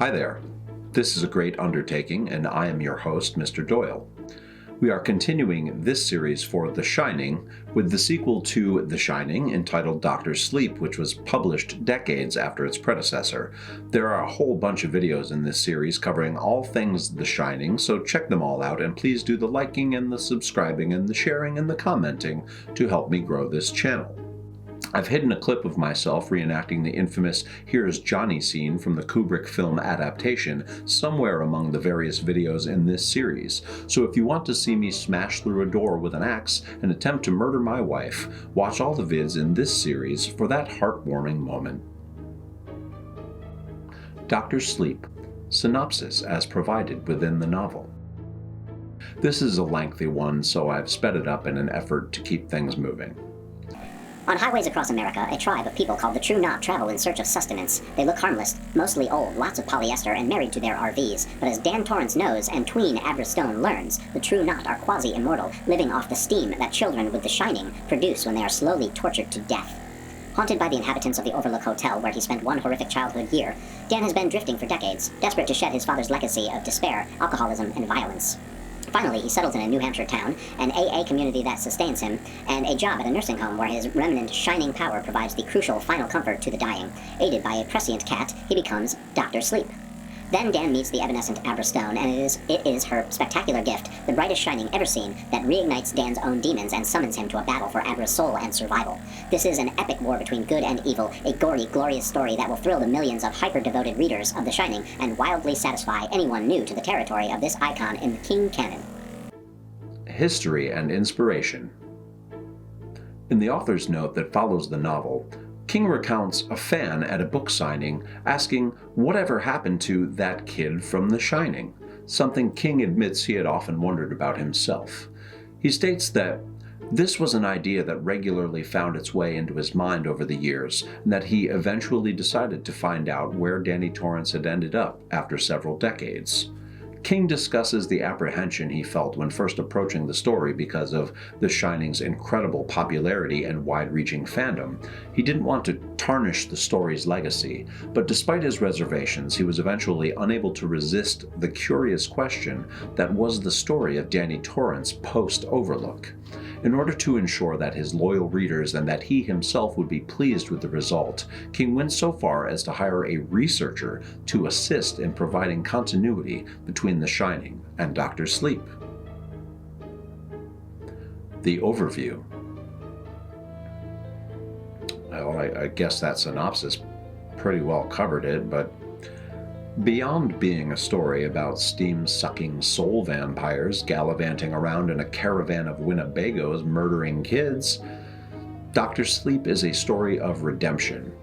Hi there. This is a great undertaking, and I am your host, Mr. Doyle. We are continuing this series for The Shining with the sequel to The Shining entitled Doctor Sleep, which was published decades after its predecessor. There are a whole bunch of videos in this series covering all things The Shining, so check them all out and please do the liking and the subscribing and the sharing and the commenting to help me grow this channel. I've hidden a clip of myself reenacting the infamous Here's Johnny scene from the Kubrick film adaptation somewhere among the various videos in this series, so if you want to see me smash through a door with an axe and attempt to murder my wife, watch all the vids in this series for that heartwarming moment. Dr. Sleep. Synopsis as provided within the novel. This is a lengthy one, so I've sped it up in an effort to keep things moving. On highways across America, a tribe of people called the True Knot travel in search of sustenance. They look harmless, mostly old, lots of polyester, and married to their RVs. But as Dan Torrance knows and tween Abra Stone learns, the True Knot are quasi-immortal, living off the steam that children with the Shining produce when they are slowly tortured to death. Haunted by the inhabitants of the Overlook Hotel, where he spent one horrific childhood year, Dan has been drifting for decades, desperate to shed his father's legacy of despair, alcoholism, and violence. Finally, he settles in a New Hampshire town, an AA community that sustains him, and a job at a nursing home where his remnant shining power provides the crucial final comfort to the dying. Aided by a prescient cat, he becomes Dr. Sleep. Then Dan meets the evanescent Abra Stone, and it is her spectacular gift, the brightest shining ever seen, that reignites Dan's own demons and summons him to a battle for Abra's soul and survival. This is an epic war between good and evil, a gory, glorious story that will thrill the millions of hyper-devoted readers of The Shining and wildly satisfy anyone new to the territory of this icon in the King canon. History and inspiration. In the author's note that follows the novel, King recounts a fan at a book signing asking whatever happened to that kid from The Shining, something King admits he had often wondered about himself. He states that this was an idea that regularly found its way into his mind over the years, and that he eventually decided to find out where Danny Torrance had ended up after several decades. King discusses the apprehension he felt when first approaching the story because of The Shining's incredible popularity and wide-reaching fandom. He didn't want to tarnish the story's legacy, but despite his reservations, he was eventually unable to resist the curious question that was the story of Danny Torrance post-Overlook. In order to ensure that his loyal readers and that he himself would be pleased with the result, King went so far as to hire a researcher to assist in providing continuity between The Shining and Dr. Sleep. The overview. Well, I guess that synopsis pretty well covered it, but beyond being a story about steam-sucking soul vampires gallivanting around in a caravan of Winnebagos murdering kids, Dr. Sleep is a story of redemption.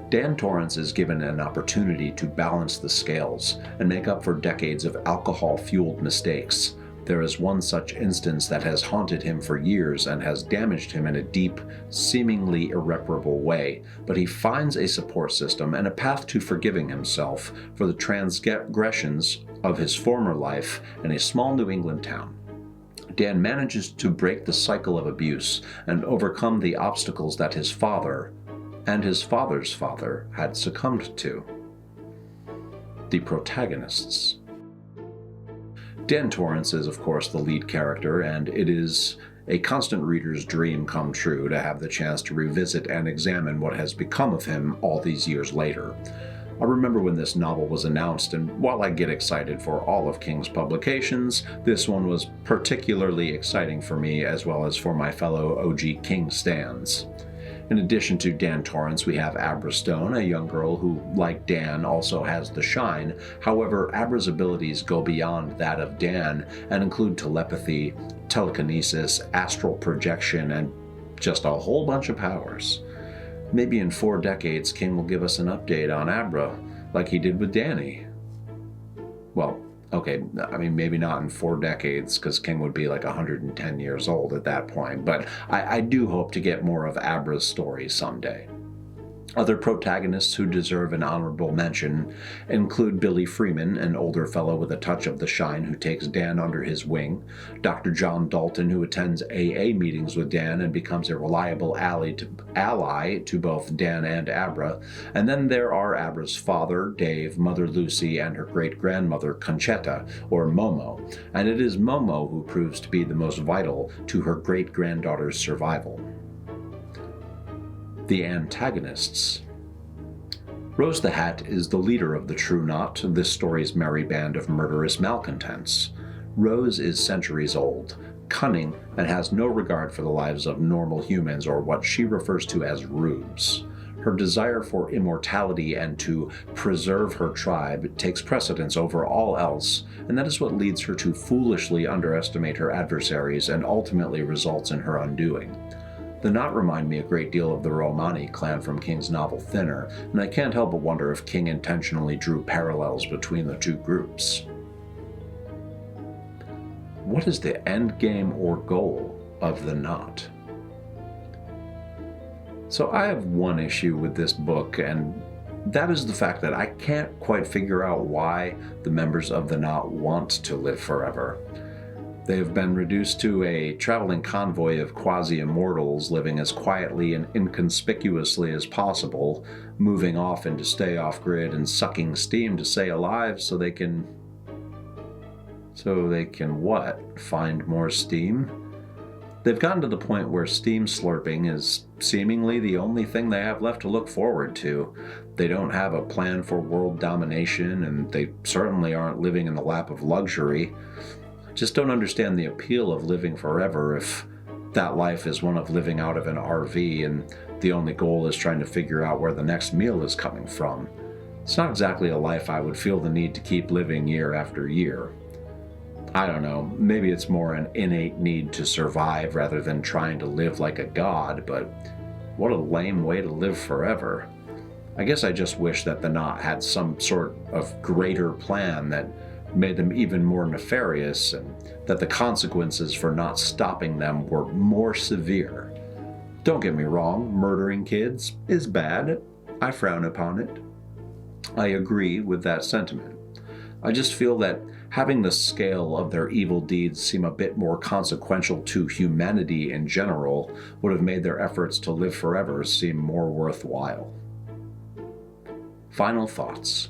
Dan Torrance is given an opportunity to balance the scales and make up for decades of alcohol-fueled mistakes. There is one such instance that has haunted him for years and has damaged him in a deep, seemingly irreparable way, but he finds a support system and a path to forgiving himself for the transgressions of his former life in a small New England town. Dan manages to break the cycle of abuse and overcome the obstacles that his father and his father's father had succumbed to. The protagonists. Dan Torrance is, of course, the lead character, and it is a constant reader's dream come true to have the chance to revisit and examine what has become of him all these years later. I remember when this novel was announced, and while I get excited for all of King's publications, this one was particularly exciting for me as well as for my fellow OG King stans. In addition to Dan Torrance, we have Abra Stone, a young girl who, like Dan, also has the shine. However, Abra's abilities go beyond that of Dan and include telepathy, telekinesis, astral projection, and just a whole bunch of powers. Maybe in 4 decades, King will give us an update on Abra, like he did with Danny. Well, okay, I mean, maybe not in 4 decades, because King would be like 110 years old at that point, but I do hope to get more of Abra's story someday. Other protagonists who deserve an honorable mention include Billy Freeman, an older fellow with a touch of the shine who takes Dan under his wing, Dr. John Dalton, who attends AA meetings with Dan and becomes a reliable ally to both Dan and Abra, and then there are Abra's father, Dave, Mother Lucy, and her great-grandmother, Conchetta, or Momo, and it is Momo who proves to be the most vital to her great-granddaughter's survival. The Antagonists. Rose the Hat is the leader of the True Knot, this story's merry band of murderous malcontents. Rose is centuries old, cunning, and has no regard for the lives of normal humans or what she refers to as rubes. Her desire for immortality and to preserve her tribe takes precedence over all else, and that is what leads her to foolishly underestimate her adversaries and ultimately results in her undoing. The Knot remind me a great deal of the Romani clan from King's novel Thinner, and I can't help but wonder if King intentionally drew parallels between the two groups. What is the end game or goal of the Knot? So I have one issue with this book, and that is the fact that I can't quite figure out why the members of the Knot want to live forever. They have been reduced to a traveling convoy of quasi-immortals living as quietly and inconspicuously as possible, moving often to stay off-grid and sucking steam to stay alive so they can what? Find more steam? They've gotten to the point where steam slurping is seemingly the only thing they have left to look forward to. They don't have a plan for world domination, and they certainly aren't living in the lap of luxury. Just don't understand the appeal of living forever if that life is one of living out of an RV and the only goal is trying to figure out where the next meal is coming from. It's not exactly a life I would feel the need to keep living year after year. I don't know, maybe it's more an innate need to survive rather than trying to live like a god, but what a lame way to live forever. I guess I just wish that the Knot had some sort of greater plan that made them even more nefarious, and that the consequences for not stopping them were more severe. Don't get me wrong, murdering kids is bad. I frown upon it. I agree with that sentiment. I just feel that having the scale of their evil deeds seem a bit more consequential to humanity in general would have made their efforts to live forever seem more worthwhile. Final thoughts.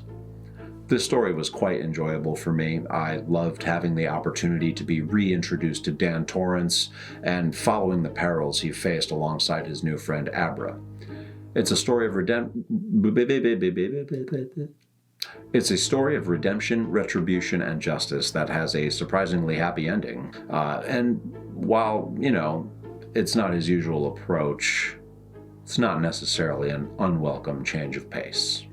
This story was quite enjoyable for me. I loved having the opportunity to be reintroduced to Dan Torrance and following the perils he faced alongside his new friend Abra. It's a story of redemption, retribution, and justice that has a surprisingly happy ending. And while, it's not his usual approach, it's not necessarily an unwelcome change of pace.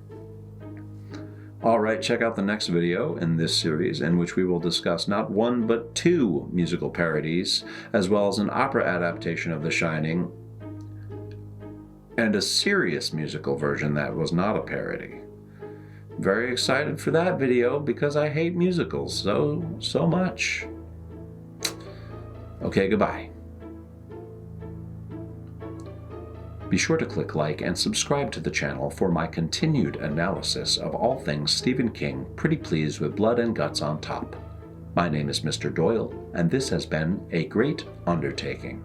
Alright, check out the next video in this series in which we will discuss not one but two musical parodies, as well as an opera adaptation of The Shining, and a serious musical version that was not a parody. Very excited for that video because I hate musicals so much. Okay, goodbye. Be sure to click like and subscribe to the channel for my continued analysis of all things Stephen King, pretty pleased with blood and guts on top. My name is Mr. Doyle, and this has been a great undertaking.